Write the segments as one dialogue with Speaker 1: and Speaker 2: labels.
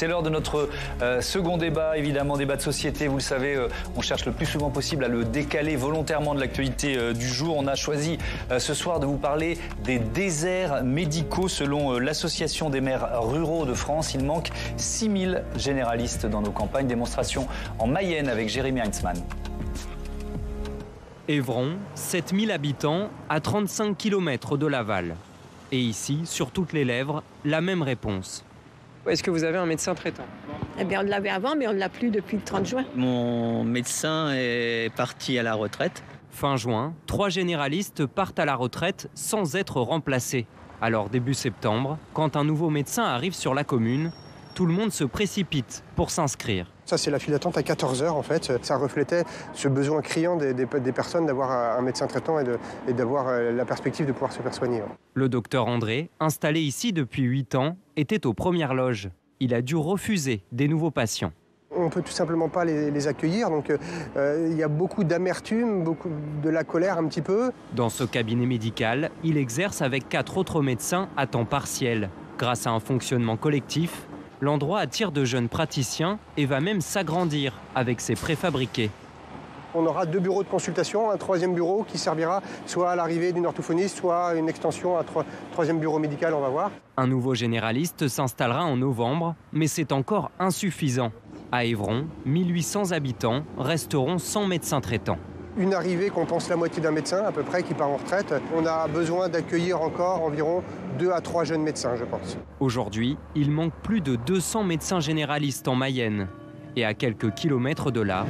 Speaker 1: C'est l'heure de notre second débat, évidemment, débat de société. Vous le savez, on cherche le plus souvent possible à le décaler volontairement de l'actualité du jour. On a choisi ce soir de vous parler des déserts médicaux. Selon l'Association des maires ruraux de France, il manque 6000 généralistes dans nos campagnes. Démonstration en Mayenne avec Jérémy Heinzmann.
Speaker 2: Évron, 7000 habitants à 35 km de Laval. Et ici, sur toutes les lèvres, la même réponse.
Speaker 3: Est-ce que vous avez un médecin traitant?
Speaker 4: Eh bien, on l'avait avant, mais on ne l'a plus depuis le 30 juin.
Speaker 5: Mon médecin est parti à la retraite.
Speaker 2: Fin juin, 3 généralistes partent à la retraite sans être remplacés. Alors début septembre, quand un nouveau médecin arrive sur la commune, tout le monde se précipite pour s'inscrire.
Speaker 6: Ça, c'est la file d'attente à 14 heures, en fait. Ça reflétait ce besoin criant des personnes d'avoir un médecin traitant et d'avoir la perspective de pouvoir se faire soigner.
Speaker 2: Le docteur André, installé ici depuis 8 ans, était aux premières loges. Il a dû refuser des nouveaux patients.
Speaker 6: On ne peut tout simplement pas les accueillir, donc il y a beaucoup d'amertume, beaucoup de la colère un petit peu.
Speaker 2: Dans ce cabinet médical, il exerce avec 4 autres médecins à temps partiel. Grâce à un fonctionnement collectif, l'endroit attire de jeunes praticiens et va même s'agrandir avec ses préfabriqués.
Speaker 6: On aura 2 bureaux de consultation, un 3e bureau qui servira soit à l'arrivée d'une orthophoniste, soit une extension à un 3e bureau médical, on va voir.
Speaker 2: Un nouveau généraliste s'installera en novembre, mais c'est encore insuffisant. À Évron, 1800 habitants resteront sans médecin traitant.
Speaker 6: Une arrivée compense la moitié d'un médecin à peu près qui part en retraite. On a besoin d'accueillir encore environ 2 à 3 jeunes médecins, je pense.
Speaker 2: Aujourd'hui, il manque plus de 200 médecins généralistes en Mayenne. Et à quelques kilomètres de là,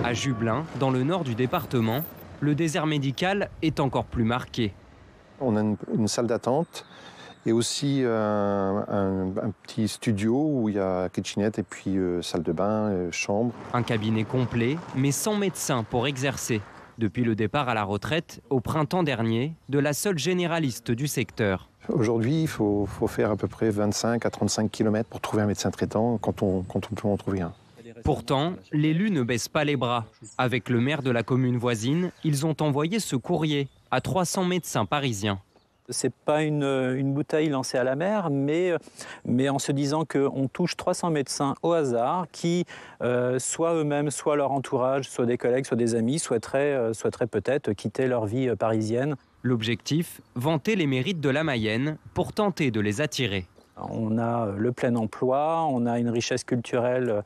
Speaker 2: à Jublin, dans le nord du département, le désert médical est encore plus marqué.
Speaker 7: On a une salle d'attente et aussi un petit studio où il y a kitchenette et puis salle de bain, chambre.
Speaker 2: Un cabinet complet, mais sans médecin pour exercer. Depuis le départ à la retraite, au printemps dernier, de la seule généraliste du secteur.
Speaker 7: Aujourd'hui, il faut faire à peu près 25 à 35 km pour trouver un médecin traitant quand on peut en trouver un.
Speaker 2: Pourtant, l'élu ne baisse pas les bras. Avec le maire de la commune voisine, ils ont envoyé ce courrier à 300 médecins parisiens.
Speaker 8: C'est pas une bouteille lancée à la mer, mais en se disant qu'on touche 300 médecins au hasard qui, soit eux-mêmes, soit leur entourage, soit des collègues, soit des amis, souhaiteraient peut-être quitter leur vie parisienne.
Speaker 2: L'objectif, vanter les mérites de la Mayenne pour tenter de les attirer.
Speaker 8: On a le plein emploi, on a une richesse culturelle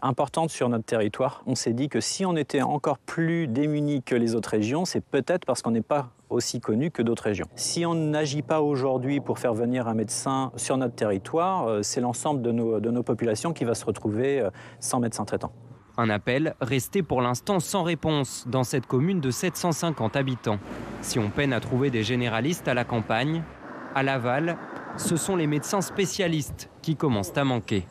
Speaker 8: importante sur notre territoire. On s'est dit que si on était encore plus démunis que les autres régions, c'est peut-être parce qu'on n'est pas aussi connu que d'autres régions. Si on n'agit pas aujourd'hui pour faire venir un médecin sur notre territoire, c'est l'ensemble de nos populations qui va se retrouver sans médecin traitant.
Speaker 2: Un appel resté pour l'instant sans réponse dans cette commune de 750 habitants. Si on peine à trouver des généralistes à la campagne, à Laval, ce sont les médecins spécialistes qui commencent à manquer.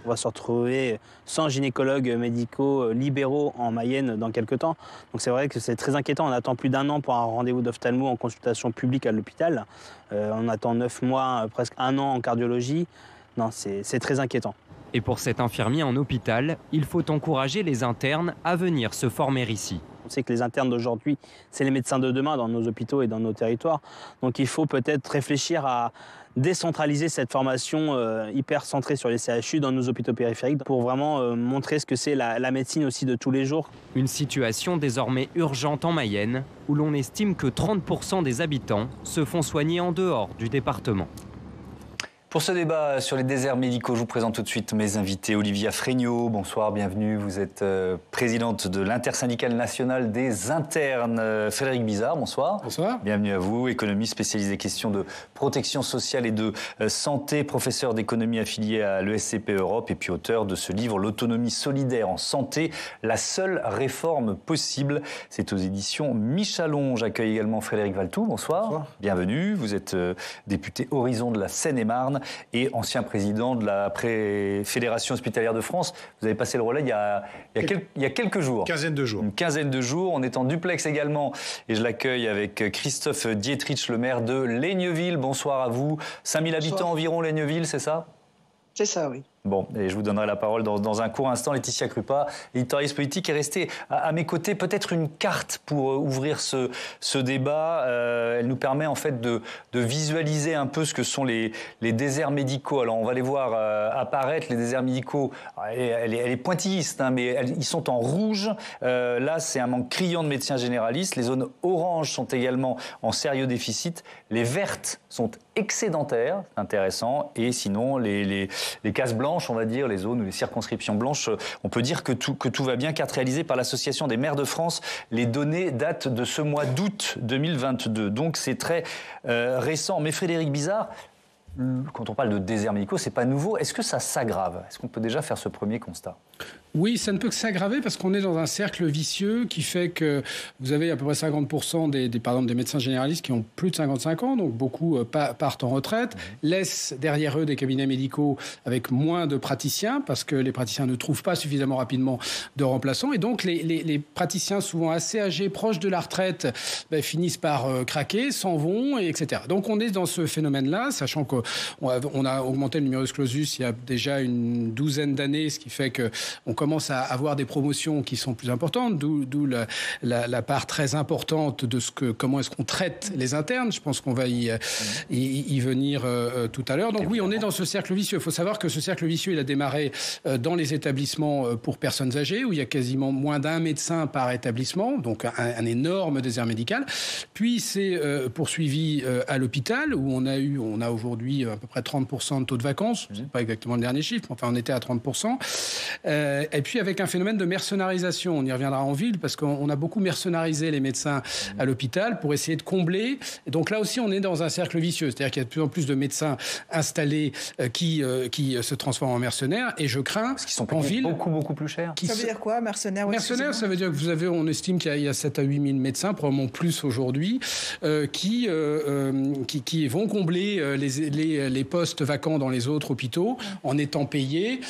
Speaker 9: On va se retrouver sans gynécologues médicaux libéraux en Mayenne dans quelques temps. Donc c'est vrai que c'est très inquiétant. On attend plus d'1 an pour un rendez-vous d'ophtalmo en consultation publique à l'hôpital. On attend 9 mois, presque 1 an en cardiologie. Non, c'est très inquiétant.
Speaker 2: Et pour cet infirmier en hôpital, il faut encourager les internes à venir se former ici.
Speaker 9: On sait que les internes d'aujourd'hui, c'est les médecins de demain dans nos hôpitaux et dans nos territoires. Donc il faut peut-être réfléchir à décentraliser cette formation hyper centrée sur les CHU dans nos hôpitaux périphériques pour vraiment montrer ce que c'est la médecine aussi de tous les jours.
Speaker 2: Une situation désormais urgente en Mayenne, où l'on estime que 30% des habitants se font soigner en dehors du département.
Speaker 1: Pour ce débat sur les déserts médicaux, je vous présente tout de suite mes invités. Olivia Fregnault, bonsoir, bienvenue. Vous êtes présidente de l'Intersyndicale nationale des internes. Frédéric Bizard, bonsoir.
Speaker 10: Bonsoir.
Speaker 1: Bienvenue à vous, économiste spécialisé des questions de protection sociale et de santé, professeur d'économie affilié à l'ESCP Europe et puis auteur de ce livre « L'autonomie solidaire en santé, la seule réforme possible ». C'est aux éditions Michalon. J'accueille également Frédéric Valtou, bonsoir.
Speaker 10: Bonsoir.
Speaker 1: Bienvenue, vous êtes député Horizon de la Seine-et-Marne et ancien président de la Fédération hospitalière de France. Vous avez passé le relais il y a quelques jours.
Speaker 10: Une quinzaine de jours.
Speaker 1: Une quinzaine de jours. On est en duplex également. Et je l'accueille avec Christophe Dietrich, le maire de Laigneville. Bonsoir à vous. 5000 habitants environ, Laigneville, c'est ça ?
Speaker 11: C'est ça, oui.
Speaker 1: Bon, et je vous donnerai la parole dans un court instant. Laetitia Krupa, éditorialiste politique, est restée à mes côtés. Peut-être une carte pour ouvrir ce débat. Elle nous permet en fait de visualiser un peu ce que sont les déserts médicaux. Alors on va les voir apparaître, les déserts médicaux. Elle est pointilliste, hein, mais ils sont en rouge. Là, c'est un manque criant de médecins généralistes. Les zones oranges sont également en sérieux déficit. Les vertes sont excédentaires, c'est intéressant. Et sinon, les cases blanches, on va dire, les zones ou les circonscriptions blanches, on peut dire que tout va bien. Carte réalisée par l'Association des maires de France. Les données datent de ce mois d'août 2022. Donc c'est très récent. Mais Frédéric Bizard, quand on parle de déserts médicaux, c'est pas nouveau. Est-ce que ça s'aggrave? Est-ce qu'on peut déjà faire ce premier constat?
Speaker 10: Oui, ça ne peut que s'aggraver parce qu'on est dans un cercle vicieux qui fait que vous avez à peu près 50% par exemple, des médecins généralistes qui ont plus de 55 ans, donc beaucoup partent en retraite, laissent derrière eux des cabinets médicaux avec moins de praticiens parce que les praticiens ne trouvent pas suffisamment rapidement de remplaçants. Et donc, les praticiens souvent assez âgés, proches de la retraite, finissent par craquer, s'en vont, etc. Donc, on est dans ce phénomène-là, sachant qu'on a augmenté le numerus clausus il y a déjà une douzaine d'années, ce qui fait qu'on commence à avoir des promotions qui sont plus importantes, d'où la part très importante de comment est-ce qu'on traite les internes. Je pense qu'on va y venir tout à l'heure. Donc oui, on est dans ce cercle vicieux. Il faut savoir que ce cercle vicieux, il a démarré dans les établissements pour personnes âgées, où il y a quasiment moins d'un médecin par établissement, donc un énorme désert médical. Puis c'est poursuivi à l'hôpital, où on a aujourd'hui à peu près 30% de taux de vacances. Je ne sais pas exactement le dernier chiffre, mais enfin on était à 30%. Et puis avec un phénomène de mercénarisation, on y reviendra en ville parce qu'on a beaucoup mercénarisé les médecins à l'hôpital pour essayer de combler. Et donc là aussi, on est dans un cercle vicieux, c'est-à-dire qu'il y a de plus en plus de médecins installés qui se transforment en mercenaires. Et je crains
Speaker 1: parce qu'ils sont
Speaker 10: en ville
Speaker 1: beaucoup plus chers.
Speaker 11: Ça veut dire quoi, mercenaires?
Speaker 10: Mercenaires, ça veut dire que on estime qu'il y a 7 à 8 000 médecins, probablement plus aujourd'hui, qui vont combler les postes vacants dans les autres hôpitaux en étant payés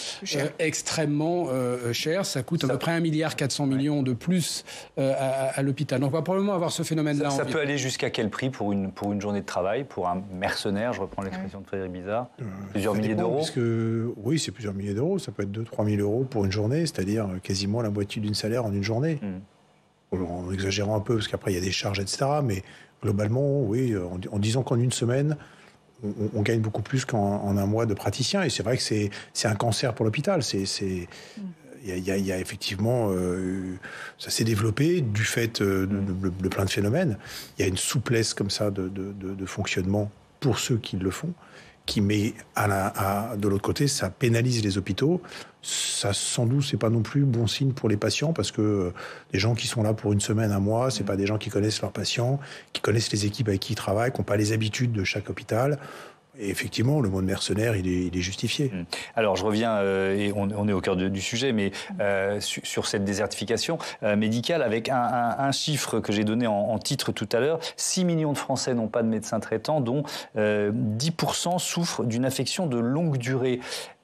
Speaker 10: extrêmement cher. Ça coûte à peu près 1,4 milliard de plus à l'hôpital. Donc on va probablement avoir ce phénomène-là.
Speaker 1: Ça peut aller jusqu'à quel prix pour une journée de travail, pour un mercenaire, je reprends l'expression de Frédéric Bizard? Plusieurs milliers d'euros?
Speaker 12: Oui, c'est plusieurs milliers d'euros. Ça peut être 2-3 000 euros pour une journée, c'est-à-dire quasiment la moitié d'une salaire en une journée. En exagérant un peu, parce qu'après il y a des charges, etc. Mais globalement, oui, en disant qu'en une semaine, on gagne beaucoup plus qu'en un mois de praticien. Et c'est vrai que c'est un cancer pour l'hôpital. Il y a effectivement... ça s'est développé du fait de plein de phénomènes. Il y a une souplesse comme ça de fonctionnement pour ceux qui le font, qui met de l'autre côté, ça pénalise les hôpitaux. Ça, sans doute, c'est pas non plus bon signe pour les patients, parce que des gens qui sont là pour une semaine, un mois, c'est pas des gens qui connaissent leurs patients, qui connaissent les équipes avec qui ils travaillent, qui n'ont pas les habitudes de chaque hôpital. Et effectivement, le mot de mercenaire, il est justifié.
Speaker 1: Alors, je reviens, et on est au cœur du sujet, mais sur cette désertification médicale, avec un chiffre que j'ai donné en titre tout à l'heure, 6 millions de Français n'ont pas de médecin traitant, dont 10% souffrent d'une affection de longue durée.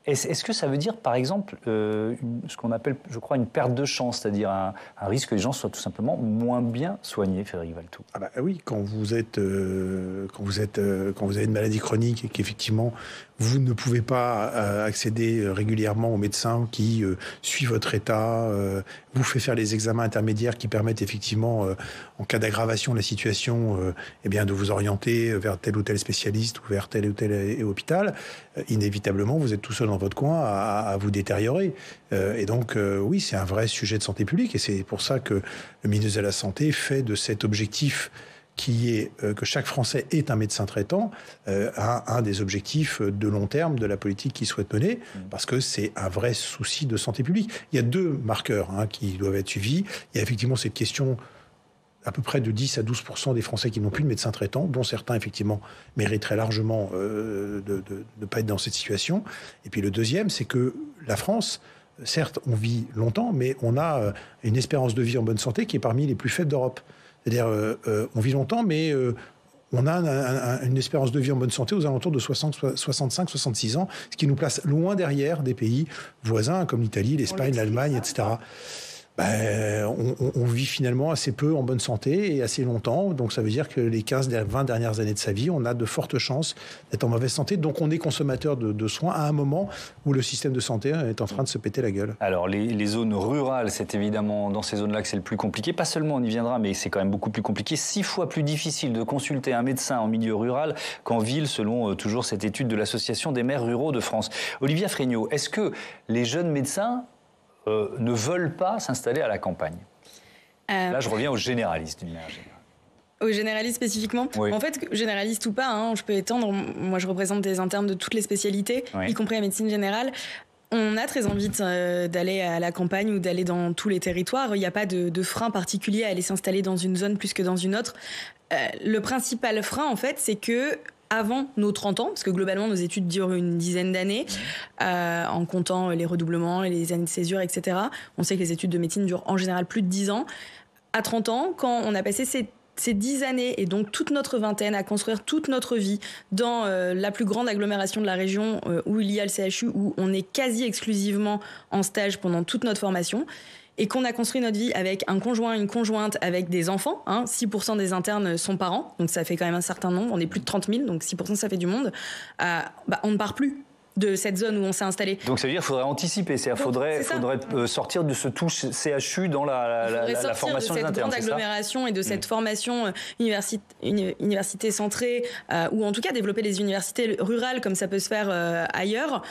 Speaker 1: Est-ce que ça veut dire, par exemple, ce qu'on appelle, je crois, une perte de chance, c'est-à-dire un risque que les gens soient tout simplement moins bien soignés, Frédéric Valtou?
Speaker 12: Ah bah oui, quand vous avez une maladie chronique et qu'effectivement vous ne pouvez pas accéder régulièrement aux médecins qui suivent votre état, vous fait faire les examens intermédiaires qui permettent effectivement, en cas d'aggravation de la situation, de vous orienter vers tel ou tel spécialiste ou vers tel ou tel hôpital. Inévitablement, vous êtes tout seul dans votre coin à vous détériorer. Et donc, oui, c'est un vrai sujet de santé publique, et c'est pour ça que le ministre de la Santé fait de cet objectif qui est que chaque Français ait un médecin traitant, un des objectifs de long terme de la politique qu'il souhaite mener, parce que c'est un vrai souci de santé publique. Il y a deux marqueurs qui doivent être suivis. Il y a effectivement cette question, à peu près de 10 à 12% des Français qui n'ont plus de médecin traitant, dont certains, effectivement, mériteraient largement de ne pas être dans cette situation. Et puis le deuxième, c'est que la France, certes, on vit longtemps, mais on a une espérance de vie en bonne santé qui est parmi les plus faibles d'Europe. C'est-à-dire, on vit longtemps, mais on a une espérance de vie en bonne santé aux alentours de 65, 66 ans, ce qui nous place loin derrière des pays voisins comme l'Italie, l'Espagne, l'Allemagne, etc. on vit finalement assez peu en bonne santé et assez longtemps. Donc ça veut dire que les 15-20 dernières années de sa vie, on a de fortes chances d'être en mauvaise santé. Donc on est consommateur de soins à un moment où le système de santé est en train de se péter la gueule.
Speaker 1: Alors les zones rurales, c'est évidemment dans ces zones-là que c'est le plus compliqué. Pas seulement on y viendra, mais c'est quand même beaucoup plus compliqué. 6 fois plus difficile de consulter un médecin en milieu rural qu'en ville, selon toujours cette étude de l'Association des maires ruraux de France. Olivia Fregnault, est-ce que les jeunes médecins ne veulent pas s'installer à la campagne? Là, je reviens aux généralistes d'une manière générale.
Speaker 11: Aux généralistes spécifiquement?
Speaker 1: Oui.
Speaker 11: En fait, généraliste ou pas, je peux étendre. Moi, je représente des internes de toutes les spécialités, y compris la médecine générale. On a très envie d'aller à la campagne ou d'aller dans tous les territoires. Il n'y a pas de frein particulier à aller s'installer dans une zone plus que dans une autre. Le principal frein, en fait, c'est que avant nos 30 ans, parce que globalement nos études durent une dizaine d'années, en comptant les redoublements, les années de césure, etc. On sait que les études de médecine durent en général plus de 10 ans. À 30 ans, quand on a passé ces 10 années et donc toute notre vingtaine à construire toute notre vie dans la plus grande agglomération de la région où il y a le CHU, où on est quasi exclusivement en stage pendant toute notre formation, et qu'on a construit notre vie avec un conjoint, une conjointe, avec des enfants, 6% des internes sont parents, donc ça fait quand même un certain nombre, on est plus de 30 000, donc 6% ça fait du monde, on ne part plus de cette zone où on s'est installé.
Speaker 1: Donc ça veut dire qu'il faudrait anticiper, c'est-à-dire faudrait sortir de ce touche CHU dans la formation des internes. Il faudrait sortir de cette grande agglomération
Speaker 11: et de cette formation université centrée, ou en tout cas développer les universités rurales comme ça peut se faire ailleurs,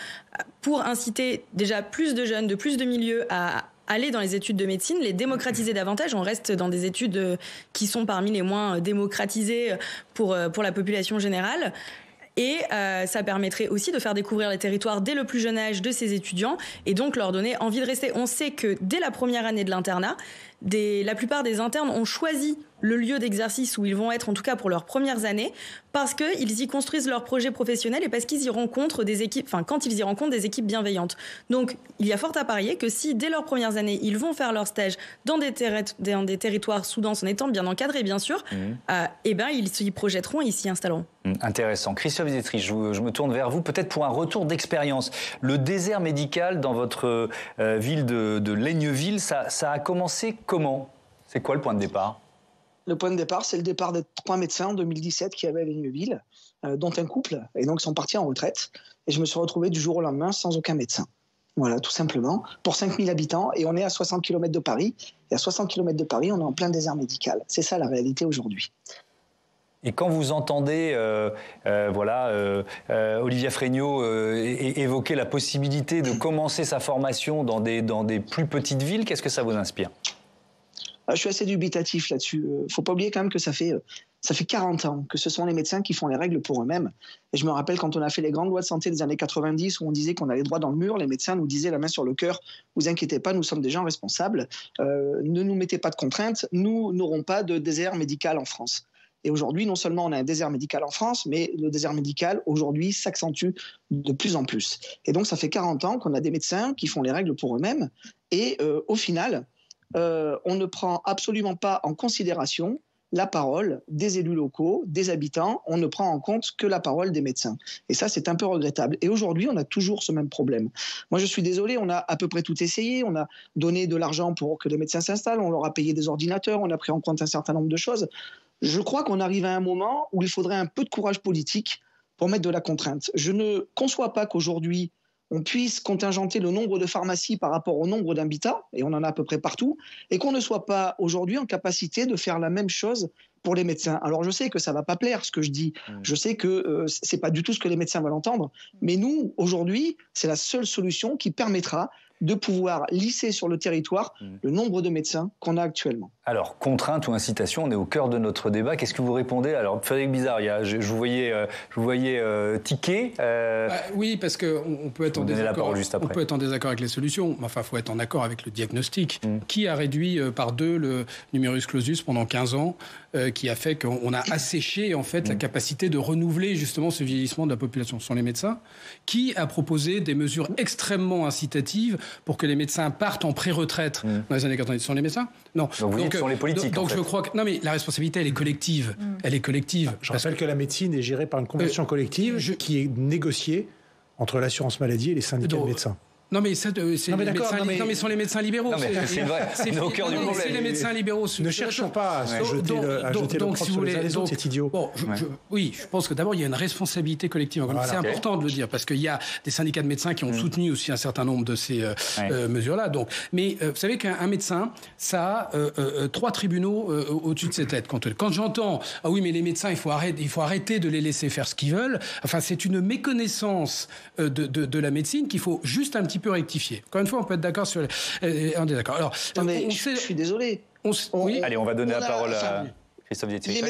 Speaker 11: pour inciter déjà plus de jeunes de plus de milieux à aller dans les études de médecine, les démocratiser davantage. On reste dans des études qui sont parmi les moins démocratisées pour la population générale. Et ça permettrait aussi de faire découvrir les territoires dès le plus jeune âge de ces étudiants et donc leur donner envie de rester. On sait que dès la première année de l'internat, la plupart des internes ont choisi le lieu d'exercice où ils vont être, en tout cas pour leurs premières années, parce qu'ils y construisent leur projet professionnel et parce qu'ils y rencontrent des équipes, quand ils y rencontrent des équipes bienveillantes. Donc, il y a fort à parier que si, dès leurs premières années, ils vont faire leur stage dans des territoires sous-denses, en étant bien encadrés, bien sûr, ils s'y projetteront et ils s'y installeront.
Speaker 1: Intéressant. Christophe Zétry, je me tourne vers vous, peut-être pour un retour d'expérience. Le désert médical dans votre ville de Laigneville, ça a commencé comment? C'est quoi le point de départ?
Speaker 13: Le point de départ, c'est le départ des 3 médecins en 2017 qui avaient à Laigneville, dont un couple, et donc ils sont partis en retraite. Et je me suis retrouvé du jour au lendemain sans aucun médecin. Voilà, tout simplement, pour 5000 habitants, et on est à 60 km de Paris. Et à 60 km de Paris, on est en plein désert médical. C'est ça la réalité aujourd'hui.
Speaker 1: Et quand vous entendez Olivia Fregnault évoquer la possibilité de commencer sa formation dans des plus petites villes, qu'est-ce que ça vous inspire?
Speaker 13: Je suis assez dubitatif là-dessus. Il ne faut pas oublier quand même que ça fait 40 ans que ce sont les médecins qui font les règles pour eux-mêmes. Et je me rappelle quand on a fait les grandes lois de santé des années 90 où on disait qu'on allait droit dans le mur, les médecins nous disaient la main sur le cœur, vous inquiétez pas, nous sommes des gens responsables, ne nous mettez pas de contraintes, nous n'aurons pas de désert médical en France. Et aujourd'hui, non seulement on a un désert médical en France, mais le désert médical, aujourd'hui, s'accentue de plus en plus. Et donc, ça fait 40 ans qu'on a des médecins qui font les règles pour eux-mêmes. Et au final, on ne prend absolument pas en considération la parole des élus locaux, des habitants. On ne prend en compte que la parole des médecins. Et ça, c'est un peu regrettable. Et aujourd'hui, on a toujours ce même problème. Moi, je suis désolé, on a à peu près tout essayé. On a donné de l'argent pour que les médecins s'installent. On leur a payé des ordinateurs. On a pris en compte un certain nombre de choses. Je crois qu'on arrive à un moment où il faudrait un peu de courage politique pour mettre de la contrainte. Je ne conçois pas qu'aujourd'hui, on puisse contingenter le nombre de pharmacies par rapport au nombre d'habitants, et on en a à peu près partout, et qu'on ne soit pas aujourd'hui en capacité de faire la même chose pour les médecins. Alors je sais que ça ne va pas plaire ce que je dis, je sais que ce n'est pas du tout ce que les médecins veulent entendre, mais nous, aujourd'hui, c'est la seule solution qui permettra de pouvoir lisser sur le territoire le nombre de médecins qu'on a actuellement.
Speaker 1: Alors, contrainte ou incitation, on est au cœur de notre débat. Qu'est-ce que vous répondez? Alors, Frédéric Bizard, je vous voyais tiquer.
Speaker 10: Oui, parce qu'on peut être en désaccord. On peut être en désaccord avec les solutions, mais enfin, il faut être en accord avec le diagnostic. Qui a réduit par 2 le numerus clausus pendant 15 ans, qui a fait qu'on a asséché en fait la capacité de renouveler justement ce vieillissement de la population? Ce sont les médecins. Qui a proposé des mesures extrêmement incitatives pour que les médecins partent en pré-retraite dans les années 90? Ce sont les médecins? Non.
Speaker 1: Donc vous dites que ce sont les politiques.
Speaker 10: Donc je crois que non, mais la responsabilité elle est collective. Elle est collective.
Speaker 12: Je rappelle que la médecine est gérée par une convention collective qui est négociée entre l'assurance maladie et les syndicats de médecins.
Speaker 10: Non mais c'est les sont les médecins libéraux.
Speaker 1: Non mais c'est vrai. C'est au cœur du problème.
Speaker 10: C'est les médecins libéraux.
Speaker 12: Ne cherchons pas à jeter le propre sur les autres, c'est idiot.
Speaker 10: Bon, oui, je pense que d'abord il y a une responsabilité collective. C'est important de le dire parce qu'il y a des syndicats de médecins qui ont soutenu aussi un certain nombre de ces mesures-là. Donc, mais vous savez qu'un médecin, ça a 3 tribunaux au-dessus de ses têtes. Quand j'entends ah oui mais les médecins il faut arrêter de les laisser faire ce qu'ils veulent. Enfin c'est une méconnaissance de la médecine qu'il faut juste un petit peu rectifier. Encore une fois, on peut être d'accord sur... on est d'accord. Alors,
Speaker 13: je suis désolé.
Speaker 1: Oui. Allez, on va donner la parole à Christophe Dietrich.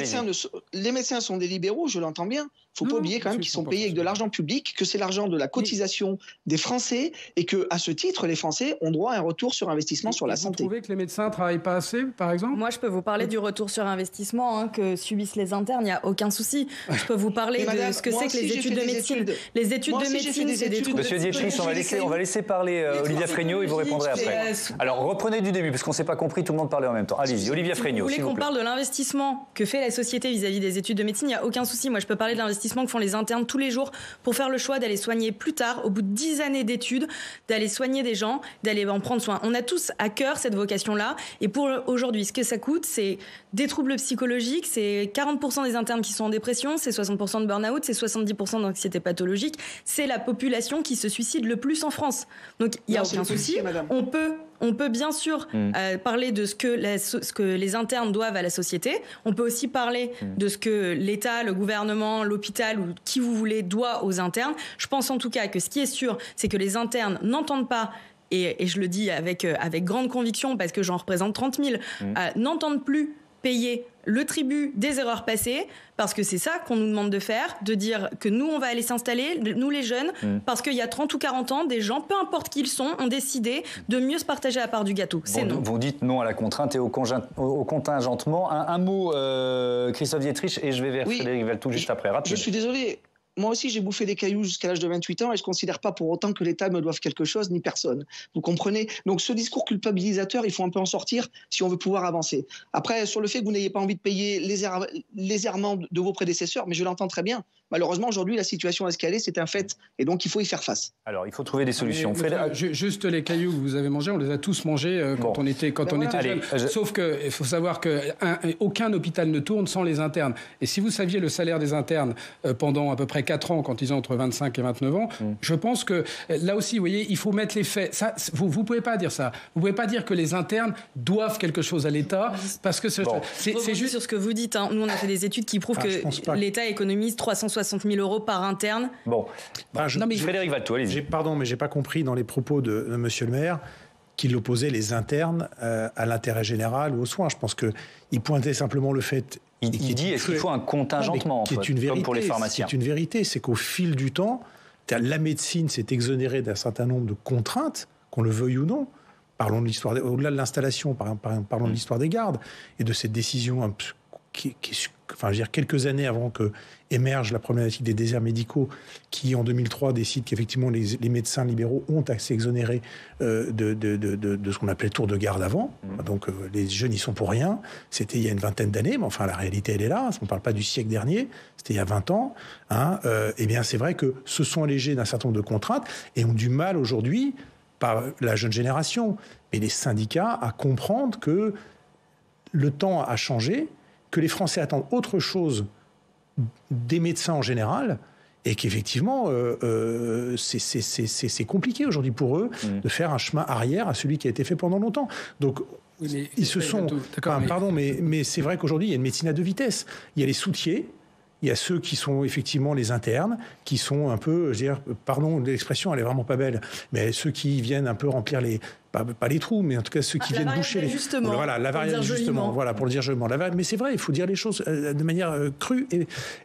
Speaker 13: Les médecins sont des libéraux, je l'entends bien. Il ne faut pas oublier quand même qu'ils sont payés avec de l'argent public, que c'est l'argent de la cotisation des Français et qu'à ce titre, les Français ont droit à un retour sur investissement sur la santé.
Speaker 10: Vous trouvez que les médecins ne travaillent pas assez, par exemple ?
Speaker 11: Moi, je peux vous parler du retour sur investissement que subissent les internes, il n'y a aucun souci. Je peux vous parler de ce que c'est que les études de médecine. Les études de médecine, c'est des trucs...
Speaker 1: Monsieur Dietrich, on va laisser parler Olivia Fregnault, il vous répondrez après. Alors, reprenez du début, parce qu'on ne s'est pas compris, tout le monde parlait en même temps. Allez-y, Olivia Fregnault, s'il vous plaît.
Speaker 11: Vous voulez qu'on parle de l'investissement que fait la société vis-à-vis des études de médecine, il n'y a aucun souci. Moi, je peux parler de l'investissement que font les internes tous les jours pour faire le choix d'aller soigner plus tard, au bout de 10 années d'études, d'aller soigner des gens, d'aller en prendre soin. On a tous à cœur cette vocation-là. Et pour aujourd'hui, ce que ça coûte, c'est des troubles psychologiques, c'est 40% des internes qui sont en dépression, c'est 60% de burn-out, c'est 70% d'anxiété pathologique. C'est la population qui se suicide le plus en France. Donc, il n'y a aucun souci. On peut bien sûr parler de ce que les internes doivent à la société. On peut aussi parler de ce que l'État, le gouvernement, l'hôpital ou qui vous voulez doit aux internes. Je pense en tout cas que ce qui est sûr, c'est que les internes n'entendent pas, et je le dis avec grande conviction parce que j'en représente 30 000, n'entendent plus payer le tribut des erreurs passées, parce que c'est ça qu'on nous demande de faire, de dire que nous, on va aller s'installer, nous les jeunes, parce qu'il y a 30 ou 40 ans, des gens, peu importe qui ils sont, ont décidé de mieux se partager la part du gâteau. C'est non.
Speaker 1: Vous dites non à la contrainte et au contingentement. Un mot, Christophe Dietrich, et je vais vers Frédéric Valletoux juste après. Rapide.
Speaker 13: Je suis désolé. Moi aussi, j'ai bouffé des cailloux jusqu'à l'âge de 28 ans et je ne considère pas pour autant que l'État me doive quelque chose, ni personne. Vous comprenez ? Donc ce discours culpabilisateur, il faut un peu en sortir si on veut pouvoir avancer. Après, sur le fait que vous n'ayez pas envie de payer les errements de vos prédécesseurs, mais je l'entends très bien. Malheureusement, aujourd'hui, la situation escalée, c'est un fait. Et donc, il faut y faire face.
Speaker 1: Alors, il faut trouver des solutions.
Speaker 10: Juste les cailloux que vous avez mangés, on les a tous mangés quand on était jeune. Sauf qu'il faut savoir qu'aucun hôpital ne tourne sans les internes. Et si vous saviez le salaire des internes pendant à peu près 4 ans, quand ils ont entre 25 et 29 ans, je pense que là aussi, vous voyez, il faut mettre les faits. Ça, vous ne pouvez pas dire ça. Vous ne pouvez pas dire que les internes doivent quelque chose à l'État, parce que c'est
Speaker 11: juste sur ce que vous dites. Nous, on a fait des études qui prouvent que l'État économise 360 000 € par interne.
Speaker 1: Bon, Frédéric Valletoux, allez-y.
Speaker 12: Pardon, mais je n'ai pas compris dans les propos de monsieur le maire qu'il opposait les internes à l'intérêt général ou aux soins. Je pense qu'il pointait simplement le fait...
Speaker 1: Il dit, est-ce qu'il faut un contingentement, comme pour les pharmaciens ?
Speaker 12: C'est une vérité, c'est qu'au fil du temps, la médecine s'est exonérée d'un certain nombre de contraintes, qu'on le veuille ou non. Parlons de l'histoire, au-delà de l'installation, parlons de l'histoire des gardes et de cette décision quelques années avant que émerge la problématique des déserts médicaux, qui en 2003 décide qu'effectivement les médecins libéraux ont à s'exonérer de ce qu'on appelait tour de garde avant. Donc les jeunes y sont pour rien. C'était il y a une vingtaine d'années, mais enfin la réalité elle est là. On ne parle pas du siècle dernier, c'était il y a 20 ans. Eh bien c'est vrai que se sont allégés d'un certain nombre de contraintes et ont du mal aujourd'hui, pas la jeune génération, mais les syndicats, à comprendre que le temps a changé, que les Français attendent autre chose des médecins en général, et qu'effectivement, c'est compliqué aujourd'hui pour eux de faire un chemin arrière à celui qui a été fait pendant longtemps. Donc, ils se sont... Pardon, mais c'est vrai qu'aujourd'hui, il y a une médecine à 2 vitesses. Il y a les soutiers, il y a ceux qui sont effectivement les internes, qui sont un peu, je veux dire, pardon, l'expression, elle est vraiment pas belle, mais ceux qui viennent un peu remplir les... Pas les trous, mais en tout cas ceux qui viennent boucher les... Voilà, la variable d'ajustement, voilà, pour le dire joliment. Mais c'est vrai, il faut dire les choses de manière crue,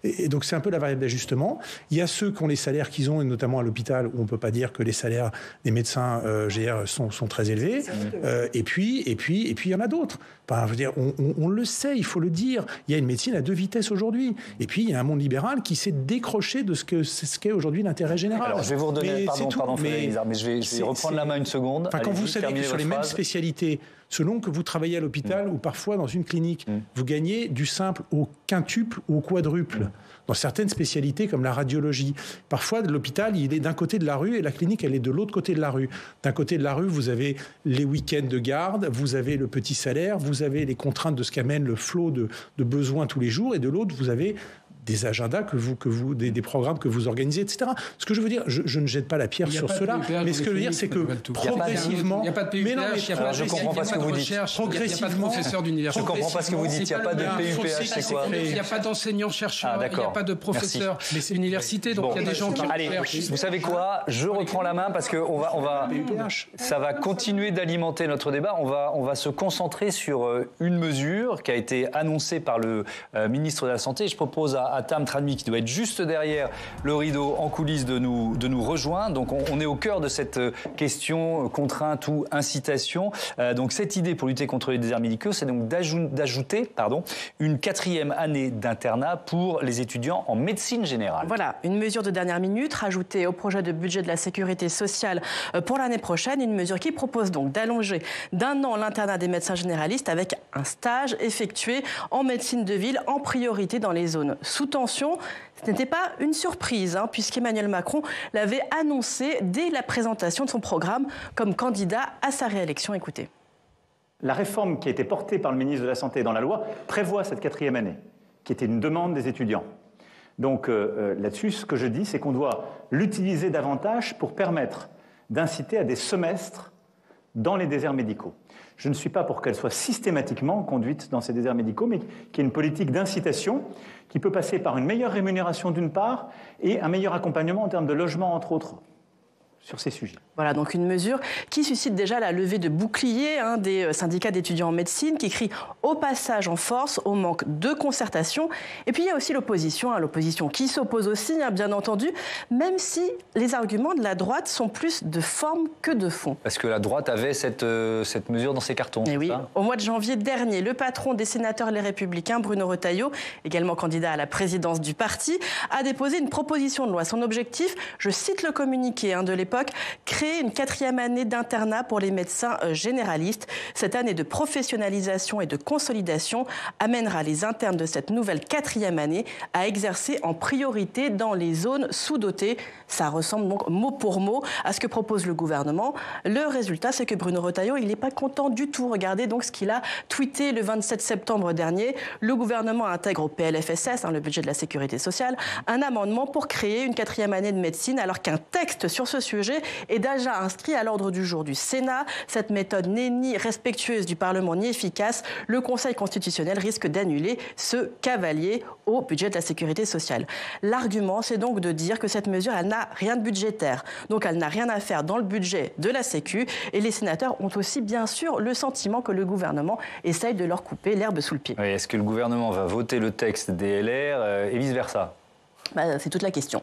Speaker 12: et donc c'est un peu la variable d'ajustement. Il y a ceux qui ont les salaires qu'ils ont, et notamment à l'hôpital, où on ne peut pas dire que les salaires des médecins sont très élevés, et puis il y en a d'autres. Enfin, je veux dire, on le sait, il faut le dire. Il y a une médecine à 2 vitesses aujourd'hui, et puis il y a un monde libéral qui s'est décroché de ce qu'est aujourd'hui l'intérêt général.
Speaker 1: Alors je vais vous redonner, pardon Frédéric Lizard, mais je vais reprendre la main une seconde.
Speaker 12: Quand vous savez que sur les mêmes spécialités, selon que vous travaillez à l'hôpital ou parfois dans une clinique, vous gagnez du simple au quintuple ou au quadruple. Dans certaines spécialités comme la radiologie. Parfois, l'hôpital, il est d'un côté de la rue et la clinique, elle est de l'autre côté de la rue. D'un côté de la rue, vous avez les week-ends de garde, vous avez le petit salaire, vous avez les contraintes de ce qu'amène le flot de besoins tous les jours, et de l'autre, vous avez des agendas des programmes que vous organisez, etc. Ce que je veux dire, je ne jette pas la pierre sur cela, mais ce que je veux dire, c'est que progressivement...
Speaker 10: Il n'y a pas de PUPH, il n'y a pas de recherche, il n'y a pas de professeur d'université.
Speaker 1: Je ne comprends pas ce que vous dites, il n'y a pas de PUPH, c'est quoi?
Speaker 10: Il n'y a pas d'enseignants-chercheurs, il n'y a pas de professeurs d'université, donc il y a des gens qui...
Speaker 1: Allez, vous savez quoi? Je reprends la main parce que ça va continuer d'alimenter notre débat. On va se concentrer sur une mesure qui a été annoncée par le ministre de la Santé. Je propose à Tam Trandmi, qui doit être juste derrière le rideau en coulisses, de nous rejoindre. Donc on est au cœur de cette question contrainte ou incitation. Donc cette idée pour lutter contre les déserts médicaux, c'est donc d'ajouter une 4e année d'internat pour les étudiants en médecine générale.
Speaker 14: Voilà, une mesure de dernière minute rajoutée au projet de budget de la sécurité sociale pour l'année prochaine. Une mesure qui propose donc d'allonger d'1 an l'internat des médecins généralistes avec un stage effectué en médecine de ville en priorité dans les zones sous tension. Ce n'était pas une surprise, puisqu'Emmanuel Macron l'avait annoncé dès la présentation de son programme comme candidat à sa réélection. Écoutez.
Speaker 15: La réforme qui a été portée par le ministre de la Santé dans la loi prévoit cette 4e année, qui était une demande des étudiants. Donc là-dessus, ce que je dis, c'est qu'on doit l'utiliser davantage pour permettre d'inciter à des semestres dans les déserts médicaux. Je ne suis pas pour qu'elle soit systématiquement conduite dans ces déserts médicaux, mais qu'il y ait une politique d'incitation qui peut passer par une meilleure rémunération d'une part et un meilleur accompagnement en termes de logement, entre autres, sur ces sujets.
Speaker 14: Voilà, donc une mesure qui suscite déjà la levée de boucliers des syndicats d'étudiants en médecine qui crient au passage en force au manque de concertation. Et puis il y a aussi l'opposition, l'opposition qui s'oppose aussi, bien entendu, même si les arguments de la droite sont plus de forme que de fond.
Speaker 1: Parce que la droite avait cette mesure dans ses cartons.
Speaker 14: Et oui,
Speaker 1: ça
Speaker 14: au mois de janvier dernier, le patron des sénateurs Les Républicains, Bruno Retailleau, également candidat à la présidence du parti, a déposé une proposition de loi. Son objectif, je cite le communiqué de l'époque, créer une 4e année d'internat pour les médecins généralistes. Cette année de professionnalisation et de consolidation amènera les internes de cette nouvelle 4e année à exercer en priorité dans les zones sous-dotées. Ça ressemble donc mot pour mot à ce que propose le gouvernement. Le résultat, c'est que Bruno Retailleau, il n'est pas content du tout. Regardez donc ce qu'il a tweeté le 27 septembre dernier. Le gouvernement intègre au PLFSS, le budget de la sécurité sociale, un amendement pour créer une 4e année de médecine, alors qu'un texte sur ce sujet est déjà inscrit à l'ordre du jour du Sénat. Cette méthode n'est ni respectueuse du Parlement ni efficace. Le Conseil constitutionnel risque d'annuler ce cavalier au budget de la sécurité sociale. L'argument, c'est donc de dire que cette mesure, elle n'a rien de budgétaire. Donc elle n'a rien à faire dans le budget de la Sécu. Et les sénateurs ont aussi, bien sûr, le sentiment que le gouvernement essaye de leur couper l'herbe sous le pied.
Speaker 1: Oui, est-ce que le gouvernement va voter le texte des LR et vice-versa ?
Speaker 14: C'est toute la question.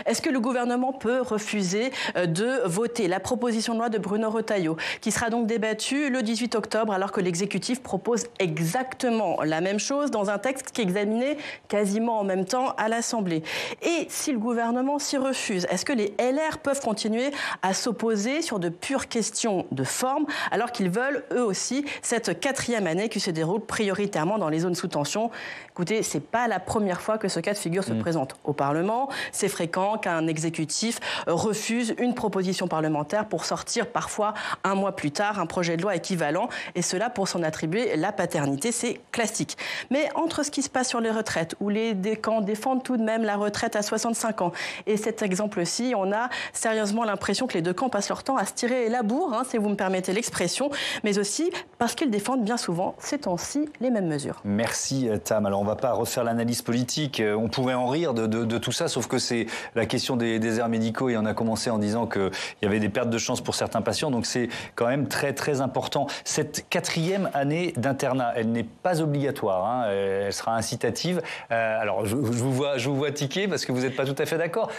Speaker 14: Est-ce que le gouvernement peut refuser de voter la proposition de loi de Bruno Retailleau, qui sera donc débattue le 18 octobre, alors que l'exécutif propose exactement la même chose dans un texte qui est examiné quasiment en même temps à l'Assemblée? Et si le gouvernement s'y refuse, est-ce que les LR peuvent continuer à s'opposer sur de pures questions de forme, alors qu'ils veulent, eux aussi, cette 4e année qui se déroule prioritairement dans les zones sous tension? Écoutez, c'est pas la première fois que ce cas de figure se présente au Parlement. C'est fréquent qu'un exécutif refuse une proposition parlementaire pour sortir parfois un mois plus tard un projet de loi équivalent, et cela pour s'en attribuer la paternité. C'est classique. Mais entre ce qui se passe sur les retraites, où les camps défendent tout de même la retraite à 65 ans, et cet exemple-ci, on a sérieusement l'impression que les deux camps passent leur temps à se tirer la bourre, si vous me permettez l'expression, mais aussi parce qu'ils défendent bien souvent ces temps-ci les mêmes mesures.
Speaker 1: Merci Tam. Alors on ne va pas refaire l'analyse politique, on pourrait en rire de tout ça, sauf que c'est la question des déserts médicaux, et on a commencé en disant qu'il y avait des pertes de chance pour certains patients, donc c'est quand même très très important. Cette 4e année d'internat, elle n'est pas obligatoire, elle sera incitative. Alors je vous vois tiquer parce que vous n'êtes pas tout à fait d'accord.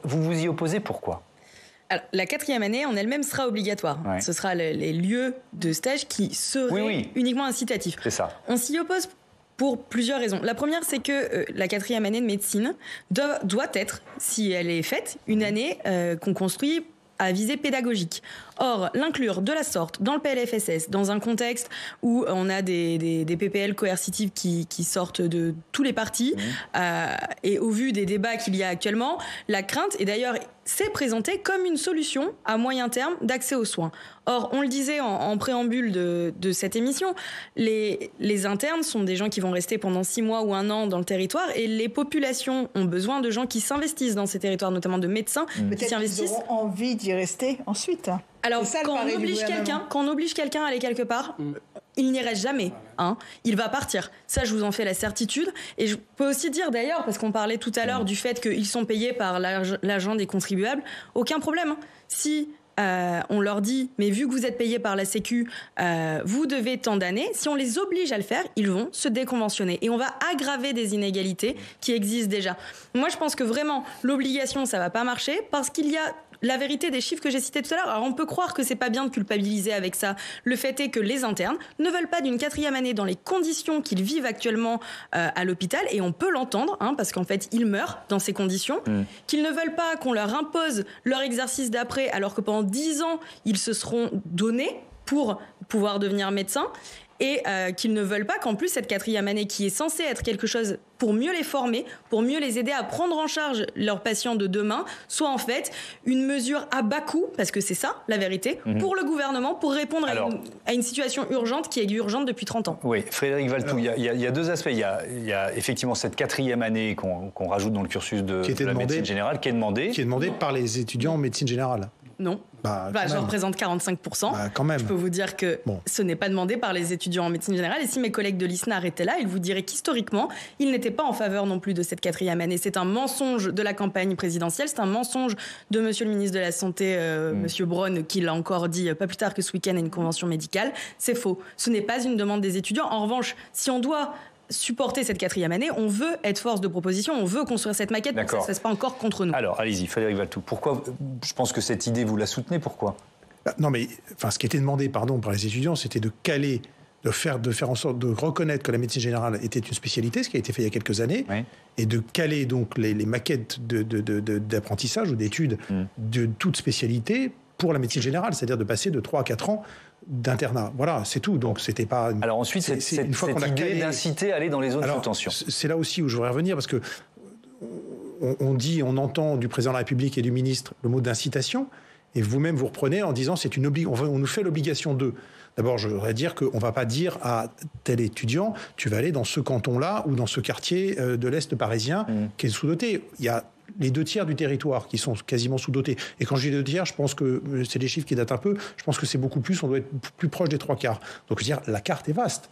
Speaker 1: Vous vous y opposez, pourquoi ?
Speaker 11: Alors, la 4e année en elle-même sera obligatoire. Ouais. Ce sera les lieux de stage qui seraient uniquement incitatifs.
Speaker 1: C'est ça.
Speaker 11: On s'y oppose pour plusieurs raisons. La première, c'est que la 4e année de médecine doit être, si elle est faite, une année qu'on construit à visée pédagogique. Or, l'inclure de la sorte dans le PLFSS, dans un contexte où on a des PPL coercitives qui sortent de tous les partis, et au vu des débats qu'il y a actuellement, la crainte, et d'ailleurs c'est présenté comme une solution à moyen terme d'accès aux soins. Or, on le disait en préambule de cette émission, les internes sont des gens qui vont rester pendant 6 mois ou 1 an dans le territoire, et les populations ont besoin de gens qui s'investissent dans ces territoires, notamment de médecins qui s'investissent.
Speaker 16: Peut-être qu'ils auront envie d'y rester ensuite.
Speaker 11: Alors, quand on oblige quelqu'un à aller quelque part, il n'y reste jamais. Il va partir. Ça, je vous en fais la certitude. Et je peux aussi dire d'ailleurs, parce qu'on parlait tout à l'heure du fait qu'ils sont payés par l'argent des contribuables, aucun problème. Si on leur dit, mais vu que vous êtes payés par la Sécu, vous devez tant d'années, si on les oblige à le faire, ils vont se déconventionner. Et on va aggraver des inégalités qui existent déjà. Moi, je pense que vraiment, l'obligation, ça va pas marcher, parce qu'il y a la vérité des chiffres que j'ai cités tout à l'heure. Alors on peut croire que c'est pas bien de culpabiliser avec ça. Le fait est que les internes ne veulent pas d'une 4e année dans les conditions qu'ils vivent actuellement à l'hôpital, et on peut l'entendre, parce qu'en fait ils meurent dans ces conditions, qu'ils ne veulent pas qu'on leur impose leur exercice d'après, alors que pendant 10 ans ils se seront donnés pour pouvoir devenir médecins, et qu'ils ne veulent pas qu'en plus cette 4e année, qui est censée être quelque chose pour mieux les former, pour mieux les aider à prendre en charge leurs patients de demain, soit en fait une mesure à bas coût, parce que c'est ça la vérité, pour le gouvernement, pour répondre à une situation urgente qui est urgente depuis 30 ans.
Speaker 1: Oui, Frédéric Valletoux, il y a 2 aspects. Il y a effectivement cette 4e année qu'on rajoute dans le cursus de la médecine générale, qui est demandée.
Speaker 12: Qui est demandée par les étudiants en médecine générale.
Speaker 11: Non. Je représente 45%.
Speaker 12: Quand même.
Speaker 11: Je peux vous dire que ce n'est pas demandé par les étudiants en médecine générale. Et si mes collègues de l'ISNAR étaient là, ils vous diraient qu'historiquement, ils n'étaient pas en faveur non plus de cette 4e année. C'est un mensonge de la campagne présidentielle. C'est un mensonge de monsieur le ministre de la Santé, monsieur Braun, qui l'a encore dit pas plus tard que ce week-end à une convention médicale. C'est faux. Ce n'est pas une demande des étudiants. En revanche, si on doit supporter cette 4e année, on veut être force de proposition, on veut construire cette maquette, pour que ça ne se fasse pas encore contre nous.
Speaker 1: Alors, allez-y, Frédéric Valletoux. Pourquoi, je pense que cette idée, vous la soutenez, pourquoi ?
Speaker 12: Non, mais ce qui était demandé par les étudiants, c'était de caler, de faire en sorte de reconnaître que la médecine générale était une spécialité, ce qui a été fait il y a quelques années, et de caler donc les maquettes d'apprentissage ou d'études de toute spécialité pour la médecine générale, c'est-à-dire de passer de 3 à 4 ans d'internat. Voilà, c'est tout. Donc, c'était pas...
Speaker 1: Alors ensuite, cette idée d'inciter à aller dans les zones sous tension.
Speaker 12: C'est là aussi où je voudrais revenir, parce que on entend du président de la République et du ministre le mot d'incitation, et vous-même vous reprenez en disant on nous fait l'obligation de. D'abord, je voudrais dire qu'on ne va pas dire à tel étudiant, tu vas aller dans ce canton-là ou dans ce quartier de l'Est parisien qui est sous-doté. Il y a les 2 tiers du territoire qui sont quasiment sous-dotés. Et quand je dis 2 tiers, je pense que c'est des chiffres qui datent un peu. Je pense que c'est beaucoup plus, on doit être plus proche des 3 quarts. Donc, je veux dire, la carte est vaste.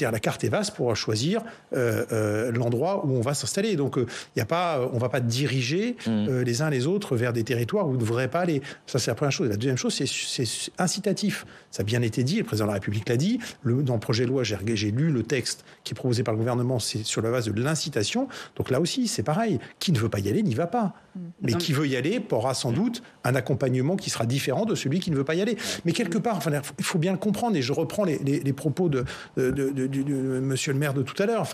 Speaker 12: La carte est vaste pour choisir l'endroit où on va s'installer. Donc, on ne va pas diriger les uns les autres vers des territoires où on ne devrait pas aller. Ça, c'est la première chose. La deuxième chose, c'est incitatif. Ça a bien été dit, le président de la République l'a dit. Dans le projet de loi, j'ai lu le texte qui est proposé par le gouvernement, c'est sur la base de l'incitation. Donc là aussi, c'est pareil. Qui ne veut pas y aller, n'y va pas. Mais qui veut y aller aura sans doute un accompagnement qui sera différent de celui qui ne veut pas y aller. Mais quelque part, il faut bien le comprendre, et je reprends les propos de monsieur le maire de tout à l'heure.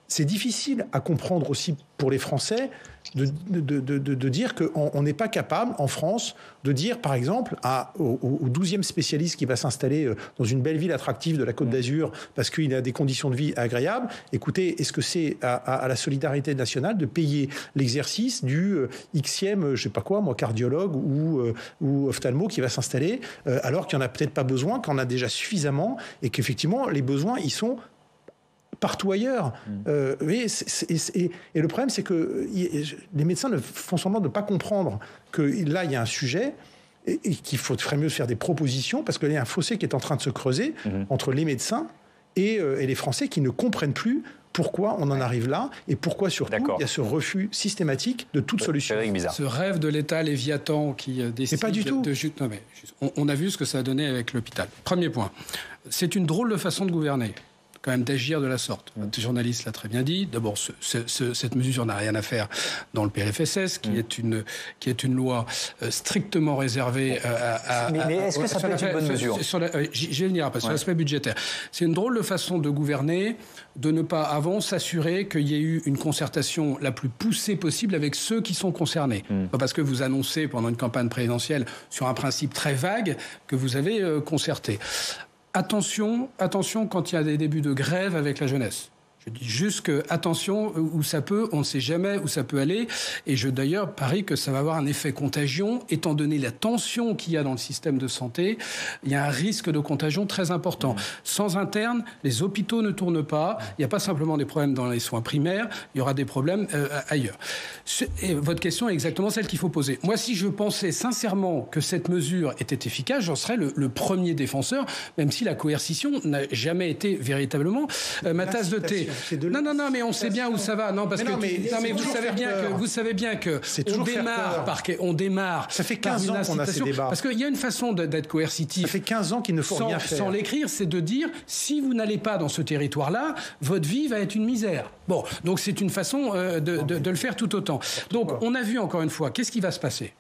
Speaker 12: C'est difficile à comprendre aussi pour les Français de dire qu'on n'est pas capable, en France, de dire, par exemple, au 12e spécialiste qui va s'installer dans une belle ville attractive de la Côte d'Azur parce qu'il a des conditions de vie agréables, écoutez, est-ce que c'est à la solidarité nationale de payer l'exercice du Xème, je sais pas quoi, moi, cardiologue ou ophtalmo qui va s'installer, alors qu'il n'y en a peut-être pas besoin, qu'on a déjà suffisamment, et qu'effectivement, les besoins, ils sont partout ailleurs. Et le problème, c'est que les médecins font semblant de ne pas comprendre que là, il y a un sujet et qu'il ferait mieux faire des propositions, parce qu'il y a un fossé qui est en train de se creuser entre les médecins et les Français qui ne comprennent plus pourquoi on en arrive là, et pourquoi surtout il y a ce refus systématique de toute solution.
Speaker 10: Ce rêve de l'État Léviathan qui décide
Speaker 12: pas du tout.
Speaker 10: On a vu ce que ça a donné avec l'hôpital. Premier point, c'est une drôle de façon de gouverner. quand même d'agir de la sorte. Votre journaliste l'a très bien dit. D'abord, cette mesure n'a rien à faire dans le PLFSS, qui est une loi strictement réservée à...
Speaker 1: Mais est-ce que ça peut être une bonne mesure?
Speaker 10: Je vais venir après, sur l'aspect budgétaire. C'est une drôle de façon de gouverner, de ne pas avant s'assurer qu'il y ait eu une concertation la plus poussée possible avec ceux qui sont concernés. Pas parce que vous annoncez pendant une campagne présidentielle sur un principe très vague que vous avez concerté. Attention quand il y a des débuts de grève avec la jeunesse. Je dis juste que, attention, où ça peut, on ne sait jamais où ça peut aller. Et je, d'ailleurs, parie que ça va avoir un effet contagion. Étant donné la tension qu'il y a dans le système de santé, il y a un risque de contagion très important. Sans interne, les hôpitaux ne tournent pas. Il n'y a pas simplement des problèmes dans les soins primaires, il y aura des problèmes ailleurs. Et votre question est exactement celle qu'il faut poser. Moi, si je pensais sincèrement que cette mesure était efficace, j'en serais le premier défenseur, même si la coercition n'a jamais été véritablement ma tasse de thé. Non, mais on sait bien où ça va. Non, parce mais vous savez bien que on démarre.
Speaker 12: Ça fait 15 ans qu'on a ces débats.
Speaker 10: Parce qu'il y a une façon d'être coercitif.
Speaker 12: Ça fait 15 ans qu'il ne faut rien faire.
Speaker 10: Sans l'écrire, c'est de dire si vous n'allez pas dans ce territoire-là, votre vie va être une misère. Bon, donc c'est une façon de le faire tout autant. Donc on a vu encore une fois, qu'est-ce qui va se passer?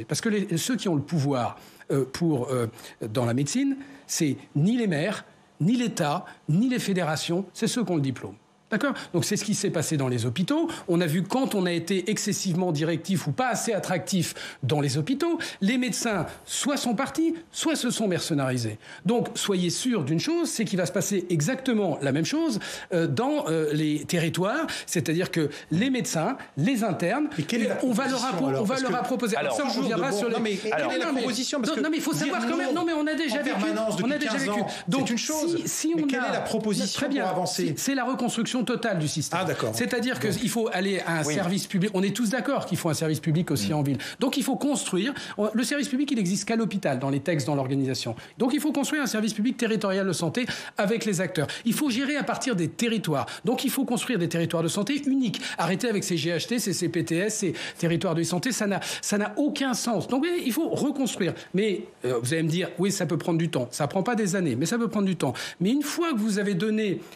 Speaker 10: Parce que ceux qui ont le pouvoir dans la médecine, c'est ni les maires, ni l'État, ni les fédérations, c'est ceux qui ont le diplôme. D'accord ? Donc c'est ce qui s'est passé dans les hôpitaux. On a vu quand on a été excessivement directif ou pas assez attractif dans les hôpitaux, les médecins soit sont partis, soit se sont mercenarisés. Donc soyez sûrs d'une chose, c'est qu'il va se passer exactement la même chose dans les territoires, c'est-à-dire que les médecins, les internes, on va leur proposer.
Speaker 12: Alors ça, on reviendra sur les...
Speaker 10: quelle est la proposition ? Non, mais il faut savoir quand même. Non, mais on a déjà vécu.
Speaker 12: Donc une chose. Mais quelle est la proposition pour avancer ?
Speaker 10: C'est la reconstruction totale du système.
Speaker 12: Ah, d'accord.
Speaker 10: C'est-à-dire qu'il faut aller à un service public. On est tous d'accord qu'il faut un service public aussi en ville. Donc il faut construire. Le service public, il n'existe qu'à l'hôpital, dans les textes, dans l'organisation. Donc il faut construire un service public territorial de santé avec les acteurs. Il faut gérer à partir des territoires. Donc il faut construire des territoires de santé uniques. Arrêter avec ces GHT, ces CPTS, ces territoires de santé, ça n'a aucun sens. Donc il faut reconstruire. Mais vous allez me dire, oui, ça peut prendre du temps. Ça ne prend pas des années, mais ça peut prendre du temps. Mais une fois que vous avez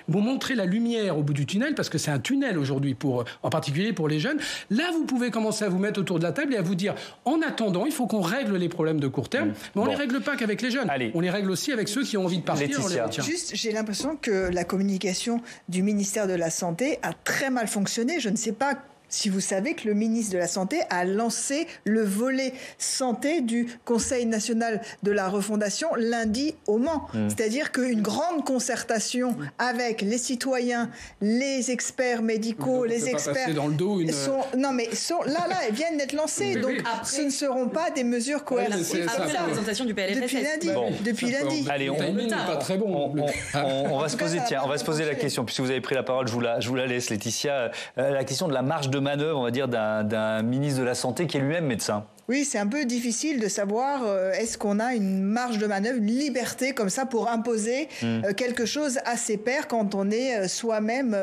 Speaker 10: vous montrez la lumière au bout du tunnel, parce que c'est un tunnel aujourd'hui, en particulier pour les jeunes, là vous pouvez commencer à vous mettre autour de la table et à vous dire, en attendant, il faut qu'on règle les problèmes de court terme, mais on ne les règle pas qu'avec les jeunes. On les règle aussi avec ceux qui ont envie de partir.
Speaker 16: Juste, j'ai l'impression que la communication du ministère de la Santé a très mal fonctionné. Je ne sais pas si vous savez que le ministre de la Santé a lancé le volet santé du Conseil national de la refondation lundi au Mans. C'est-à-dire qu'une grande concertation avec les citoyens, les experts médicaux, les experts...
Speaker 10: dans le dos
Speaker 16: là, elles viennent d'être lancées. Donc, ce ne seront pas des mesures coercitives.
Speaker 11: Après la présentation du PLFSS.
Speaker 16: Depuis lundi.
Speaker 1: Allez,
Speaker 10: pas très bon.
Speaker 1: On va se poser la question, puisque vous avez pris la parole, je vous la laisse, Laetitia. La question de la marge de manœuvre, on va dire, d'un ministre de la Santé qui est lui-même médecin.
Speaker 16: Oui, c'est un peu difficile de savoir est-ce qu'on a une marge de manœuvre, une liberté comme ça pour imposer quelque chose à ses pairs quand on est soi-même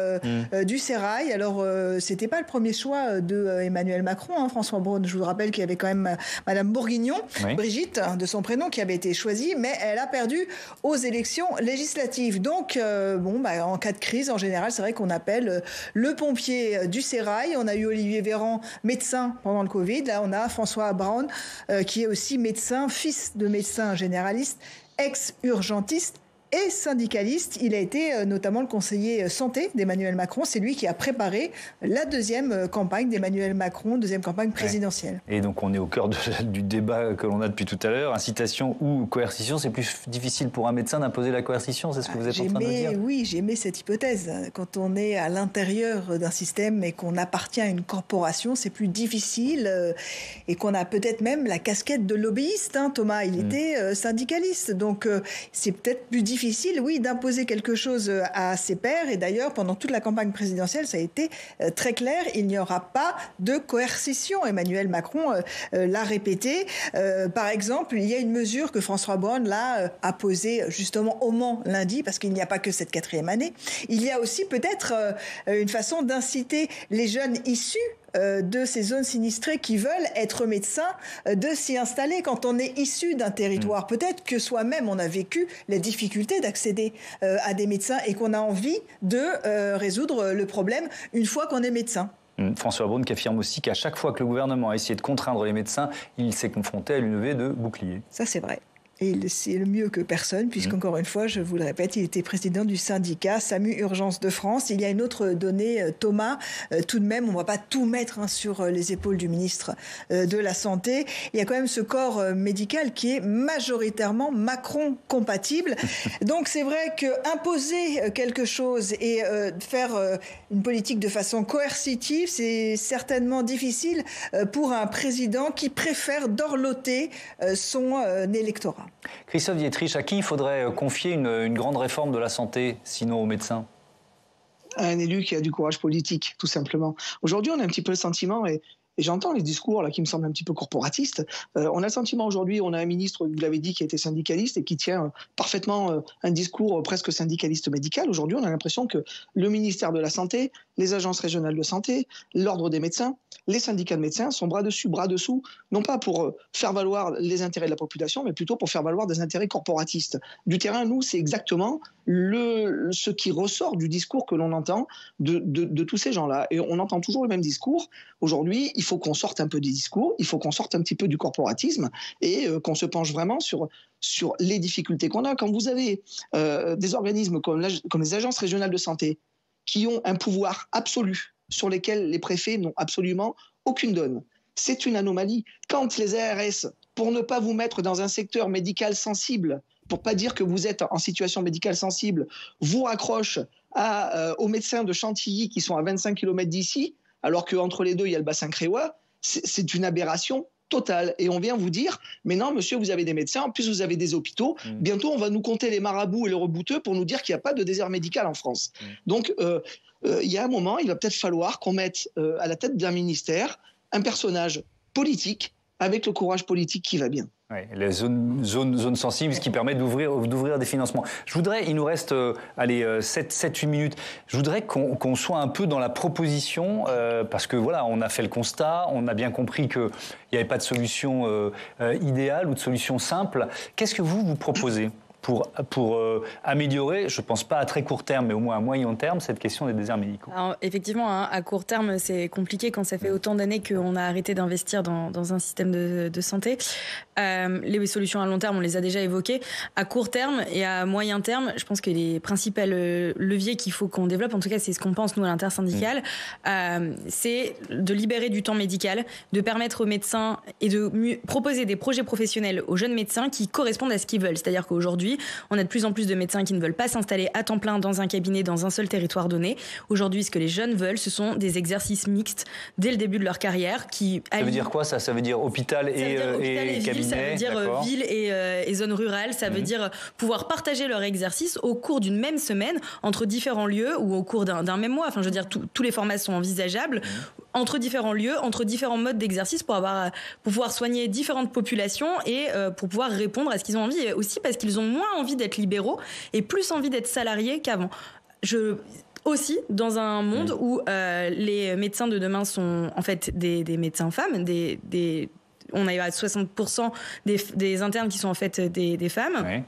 Speaker 16: du sérail. Alors, c'était pas le premier choix de Emmanuel Macron, François Braun. Je vous rappelle qu'il y avait quand même Madame Bourguignon, Brigitte, de son prénom, qui avait été choisie, mais elle a perdu aux élections législatives. Donc, en cas de crise, en général, c'est vrai qu'on appelle le pompier du sérail. On a eu Olivier Véran, médecin pendant le Covid. Là, on a François Braun, qui est aussi médecin, fils de médecin généraliste, ex-urgentiste et syndicaliste. Il a été notamment le conseiller santé d'Emmanuel Macron. C'est lui qui a préparé la deuxième campagne d'Emmanuel Macron, deuxième campagne présidentielle.
Speaker 1: Et donc on est au cœur du débat que l'on a depuis tout à l'heure. Incitation ou coercition, c'est plus difficile pour un médecin d'imposer la coercition, c'est ce que vous êtes en train de dire ?
Speaker 16: Oui, j'aimais cette hypothèse. Quand on est à l'intérieur d'un système et qu'on appartient à une corporation, c'est plus difficile et qu'on a peut-être même la casquette de lobbyiste. Thomas, il était syndicaliste. Donc c'est peut-être plus difficile, oui, d'imposer quelque chose à ses pairs. Et d'ailleurs, pendant toute la campagne présidentielle, ça a été très clair. Il n'y aura pas de coercition. Emmanuel Macron l'a répété. Par exemple, il y a une mesure que François Braun a posée justement au Mans lundi, parce qu'il n'y a pas que cette 4e année. Il y a aussi peut-être une façon d'inciter les jeunes issus de ces zones sinistrées qui veulent être médecins de s'y installer quand on est issu d'un territoire. Peut-être que soi-même on a vécu les difficultés d'accéder à des médecins et qu'on a envie de résoudre le problème une fois qu'on est médecin.
Speaker 1: François Braun qui affirme aussi qu'à chaque fois que le gouvernement a essayé de contraindre les médecins, il s'est confronté à une levée de boucliers.
Speaker 16: Ça, c'est vrai. Et il sait le mieux que personne, puisqu'encore une fois, je vous le répète, il était président du syndicat SAMU Urgences de France. Il y a une autre donnée, Thomas, tout de même, on ne va pas tout mettre sur les épaules du ministre de la Santé. Il y a quand même ce corps médical qui est majoritairement Macron-compatible. Donc c'est vrai qu'imposer quelque chose et faire une politique de façon coercitive, c'est certainement difficile pour un président qui préfère dorloter son électorat.
Speaker 1: Christophe Dietrich, à qui il faudrait confier une grande réforme de la santé, sinon aux médecins?
Speaker 13: Un élu qui a du courage politique, tout simplement. Aujourd'hui, on a un petit peu le sentiment, et j'entends les discours là qui me semblent un petit peu corporatistes. On a le sentiment aujourd'hui, on a un ministre, vous l'avez dit, qui a été syndicaliste et qui tient parfaitement un discours presque syndicaliste médical. Aujourd'hui, on a l'impression que le ministère de la Santé, les agences régionales de santé, l'ordre des médecins, les syndicats de médecins sont bras dessus, bras dessous, non pas pour faire valoir les intérêts de la population, mais plutôt pour faire valoir des intérêts corporatistes. Du terrain, nous, c'est exactement ce qui ressort du discours que l'on entend de tous ces gens-là. Et on entend toujours le même discours. Aujourd'hui, il faut qu'on sorte un peu des discours, il faut qu'on sorte un petit peu du corporatisme et qu'on se penche vraiment sur les difficultés qu'on a. Quand vous avez des organismes comme les agences régionales de santé qui ont un pouvoir absolu sur lesquels les préfets n'ont absolument aucune donne. C'est une anomalie. Quand les ARS, pour ne pas vous mettre dans un secteur médical sensible, pour pas dire que vous êtes en situation médicale sensible, vous raccrochent aux médecins de Chantilly qui sont à 25 km d'ici, alors qu'entre les deux, il y a le bassin créois, c'est une aberration totale. Et on vient vous dire, mais non, monsieur, vous avez des médecins, en plus vous avez des hôpitaux, bientôt on va nous compter les marabouts et les rebouteux pour nous dire qu'il n'y a pas de désert médical en France. Donc, il y a un moment, il va peut-être falloir qu'on mette à la tête d'un ministère un personnage politique avec le courage politique qui va bien.
Speaker 1: Oui, les zones sensibles, ce qui permet d'ouvrir des financements. Il nous reste 7-8 minutes. Je voudrais qu'on soit un peu dans la proposition, parce que voilà, on a fait le constat, on a bien compris qu'il n'y avait pas de solution idéale ou de solution simple. Qu'est-ce que vous proposez pour améliorer, je ne pense pas à très court terme, mais au moins à moyen terme, cette question des déserts médicaux?
Speaker 11: Alors, effectivement, à court terme, c'est compliqué quand ça fait autant d'années qu'on a arrêté d'investir dans un système de santé. Les solutions à long terme, on les a déjà évoquées. À court terme et à moyen terme, je pense que les principaux leviers qu'il faut qu'on développe, en tout cas c'est ce qu'on pense nous à l'intersyndicale, c'est de libérer du temps médical, de permettre aux médecins et de proposer des projets professionnels aux jeunes médecins qui correspondent à ce qu'ils veulent. C'est-à-dire qu'aujourd'hui, on a de plus en plus de médecins qui ne veulent pas s'installer à temps plein dans un cabinet, dans un seul territoire donné. Aujourd'hui, ce que les jeunes veulent, ce sont des exercices mixtes dès le début de leur carrière.
Speaker 1: Ça veut dire quoi ça? Ça veut dire hôpital et cabinet?
Speaker 11: Ça veut dire ville et zone rurale. Ça veut dire pouvoir partager leur exercice au cours d'une même semaine entre différents lieux ou au cours d'un même mois. Enfin, je veux dire, tous les formats sont envisageables entre différents lieux, entre différents modes d'exercice pour pouvoir soigner différentes populations et pour pouvoir répondre à ce qu'ils ont envie. Et aussi parce qu'ils ont moins envie d'être libéraux et plus envie d'être salariés qu'avant. Aussi, dans un monde où les médecins de demain sont en fait des médecins femmes, on a 60% des internes qui sont en fait des femmes. Oui.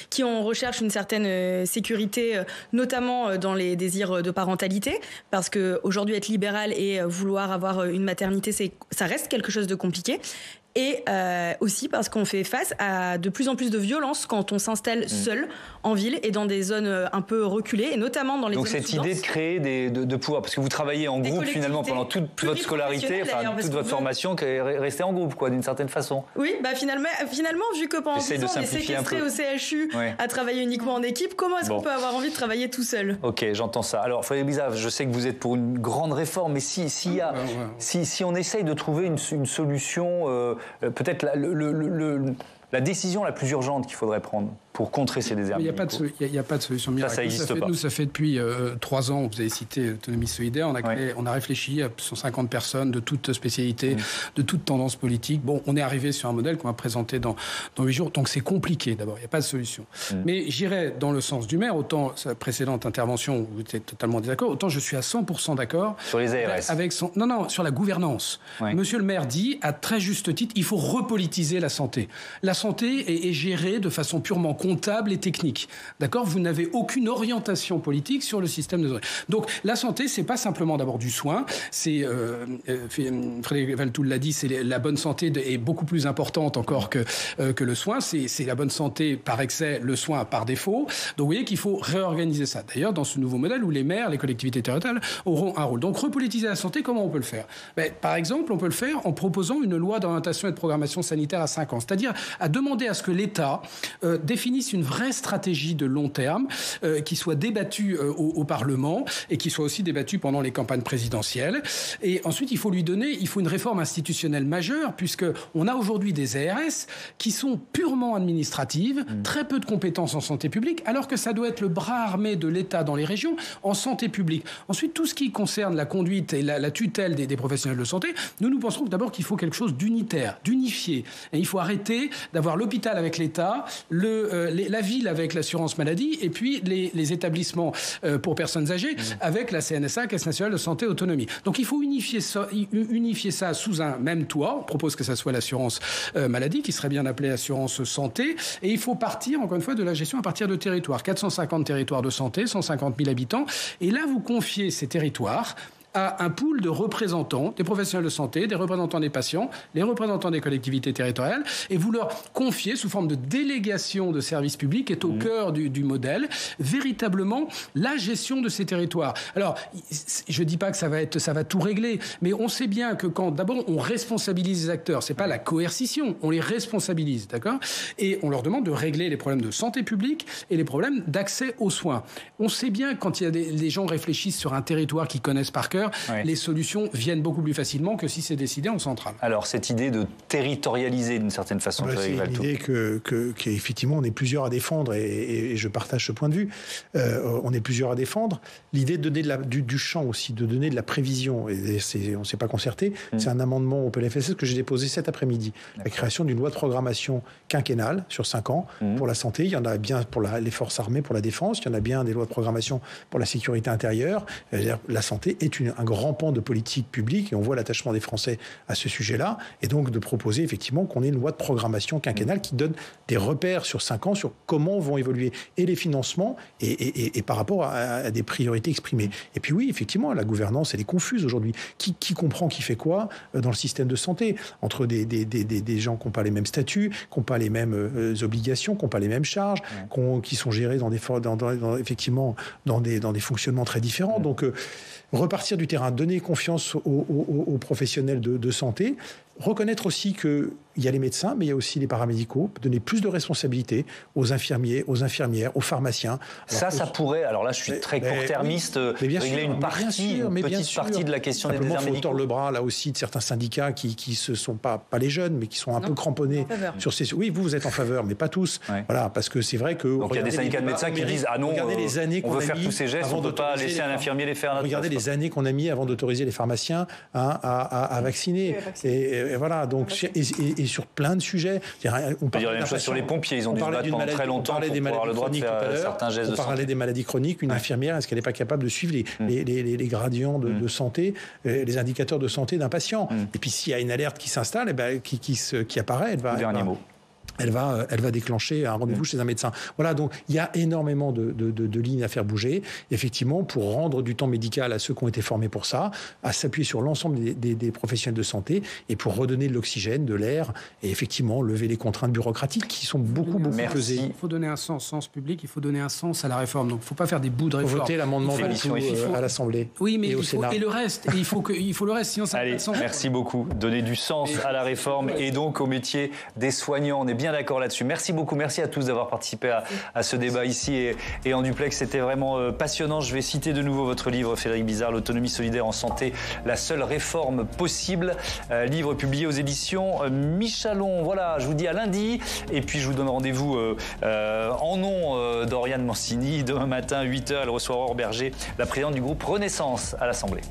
Speaker 11: Qui recherchent une certaine sécurité, notamment dans les désirs de parentalité, parce qu'aujourd'hui être libéral et vouloir avoir une maternité, ça reste quelque chose de compliqué. Et aussi parce qu'on fait face à de plus en plus de violences quand on s'installe seul en ville et dans des zones un peu reculées, et notamment dans les zones sous-denses.
Speaker 1: Donc cette idée de créer de pouvoirs, parce que vous travaillez en groupe finalement pendant toute votre scolarité, toute votre formation, rester en groupe d'une certaine façon.
Speaker 11: Oui, finalement vu que pendant 10 ans on est séquestré au CHU à travailler uniquement en équipe, comment est-ce qu'on peut avoir envie de travailler tout seul? Ok, j'entends ça. Alors Frédéric Bizard, je sais que vous êtes pour une grande réforme, mais si on essaye de trouver une solution, peut-être
Speaker 1: la décision la plus urgente qu'il faudrait prendre pour contrer ces déserts médicaux?
Speaker 10: Il n'y a pas de solution miracle.
Speaker 1: Ça n'existe pas.
Speaker 10: Nous, ça fait depuis 3 ans, vous avez cité Autonomie solidaire, on a réfléchi à 150 personnes de toutes spécialités, de toutes tendances politiques. Bon, on est arrivé sur un modèle qu'on va présenter dans 8 jours, donc c'est compliqué d'abord, il n'y a pas de solution. Mais j'irai dans le sens du maire, autant sa précédente intervention, vous étiez totalement désaccord, autant je suis à 100% d'accord.
Speaker 1: Sur les ARS.
Speaker 10: Non, sur la gouvernance. Monsieur le maire dit, à très juste titre, il faut repolitiser la santé. La santé est gérée de façon purement comptable et technique. D'accord ? Vous n'avez aucune orientation politique sur le système de santé. Donc la santé, c'est pas simplement d'abord du soin. C'est Frédéric Valletoux l'a dit, c'est la bonne santé est beaucoup plus importante encore que le soin. C'est la bonne santé par excès, le soin par défaut. Donc vous voyez qu'il faut réorganiser ça. D'ailleurs, dans ce nouveau modèle où les maires, les collectivités territoriales auront un rôle. Donc repolitiser la santé, comment on peut le faire ? Par exemple, on peut le faire en proposant une loi d'orientation et de programmation sanitaire à 5 ans. C'est-à-dire à demander à ce que l'État définisse une vraie stratégie de long terme qui soit débattue au Parlement et qui soit aussi débattue pendant les campagnes présidentielles. Et ensuite, il faut une réforme institutionnelle majeure puisqu'on a aujourd'hui des ARS qui sont purement administratives, très peu de compétences en santé publique, alors que ça doit être le bras armé de l'État dans les régions en santé publique. Ensuite, tout ce qui concerne la conduite et la tutelle des professionnels de santé, nous pensons d'abord qu'il faut quelque chose d'unitaire, d'unifié. Et il faut arrêter d'avoir l'hôpital avec l'État, la ville avec l'assurance maladie et puis les établissements pour personnes âgées avec la CNSA, Caisse nationale de santé autonomie. Donc il faut unifier ça sous un même toit. On propose que ça soit l'assurance maladie, qui serait bien appelée assurance santé. Et il faut partir, encore une fois, de la gestion à partir de territoires. 450 territoires de santé, 150 000 habitants. Et là, vous confiez ces territoires à un pool de représentants, des professionnels de santé, des représentants des patients, les représentants des collectivités territoriales, et vous leur confiez, sous forme de délégation de services publics, qui est au cœur du modèle, véritablement la gestion de ces territoires. Alors, je ne dis pas que ça va tout régler, mais on sait bien que quand, d'abord, on responsabilise les acteurs, c'est pas la coercition, on les responsabilise, d'accord ? Et on leur demande de régler les problèmes de santé publique et les problèmes d'accès aux soins. On sait bien, quand il y a les gens réfléchissent sur un territoire qu'ils connaissent par cœur, les solutions viennent beaucoup plus facilement que si c'est décidé en centrale.
Speaker 1: Alors, cette idée de territorialiser d'une certaine façon,
Speaker 12: c'est une idée qu'effectivement, on est plusieurs à défendre et je partage ce point de vue. On est plusieurs à défendre. L'idée de donner du champ aussi, de donner de la prévision, et on ne s'est pas concerté, c'est un amendement au PLFSS que j'ai déposé cet après-midi. La création d'une loi de programmation quinquennale sur 5 ans pour la santé. Il y en a bien pour les forces armées, pour la défense. Il y en a bien des lois de programmation pour la sécurité intérieure. La santé est un grand pan de politique publique et on voit l'attachement des Français à ce sujet-là. Et donc de proposer effectivement qu'on ait une loi de programmation quinquennale qui donne des repères sur 5 ans sur comment vont évoluer et les financements et par rapport à des priorités exprimées. Et puis oui, effectivement, la gouvernance, elle est confuse aujourd'hui. Qui comprend qui fait quoi dans le système de santé entre des gens qui n'ont pas les mêmes statuts, qui n'ont pas les mêmes obligations, qui n'ont pas les mêmes charges, qui sont gérés effectivement dans des fonctionnements très différents. Donc repartir du terrain, donner confiance aux professionnels de santé, reconnaître aussi qu'il y a les médecins, mais il y a aussi les paramédicaux, donner plus de responsabilités aux infirmiers, aux infirmières, aux pharmaciens.
Speaker 1: Alors ça pourrait, alors là je suis très court-termiste, régler une petite partie de la question des déserts médicaux.
Speaker 12: Il faut tordre le bras là aussi de certains syndicats qui ne sont pas les jeunes, mais qui sont un peu cramponnés sur ces... Oui, vous êtes en faveur, mais pas tous. Voilà, parce que c'est vrai que...
Speaker 1: Donc il y a des syndicats de médecins qui disent « Ah non, on veut faire tous ces gestes, on ne peut pas laisser un infirmier les faire à notre place. »
Speaker 12: Regardez les années qu'on a mis avant d'autoriser les pharmaciens à vacciner. Et voilà, donc, et sur plein de sujets.
Speaker 1: On peut dire la même chose sur les pompiers, ils ont dû se battre pendant très longtemps pour avoir le droit de faire certains gestes de santé.
Speaker 12: On parlait des maladies chroniques, une infirmière, est-ce qu'elle n'est pas capable de suivre les gradients de santé, les indicateurs de santé d'un patient? Et puis s'il y a une alerte qui s'installe, qui apparaît, elle va déclencher un rendez-vous chez un médecin. Voilà, donc il y a énormément de lignes à faire bouger, effectivement, pour rendre du temps médical à ceux qui ont été formés pour ça, à s'appuyer sur l'ensemble des professionnels de santé et pour redonner de l'oxygène, de l'air et effectivement lever les contraintes bureaucatiques qui sont beaucoup pesées.
Speaker 10: Il faut donner un sens public, il faut donner un sens à la réforme. Donc il ne faut pas faire des bouts de réforme.
Speaker 12: Il faut voter l'amendement à l'Assemblée.
Speaker 10: Oui, mais
Speaker 12: au Sénat.
Speaker 10: Et le reste, il faut le reste, sinon ça n'a pas de sens.
Speaker 1: Merci beaucoup. Donner du sens à la réforme et donc au métier des soignants. On est bien bien d'accord là-dessus. Merci beaucoup, merci à tous d'avoir participé à ce débat ici et en duplex. C'était vraiment passionnant. Je vais citer de nouveau votre livre, Frédéric Bizard, L'autonomie solidaire en santé, la seule réforme possible. Livre publié aux éditions Michalon. Voilà, je vous dis à lundi. Et puis je vous donne rendez-vous en nom d'Oriane Mancini. Demain matin, 8h, elle reçoit Aurore Berger, la présidente du groupe Renaissance à l'Assemblée.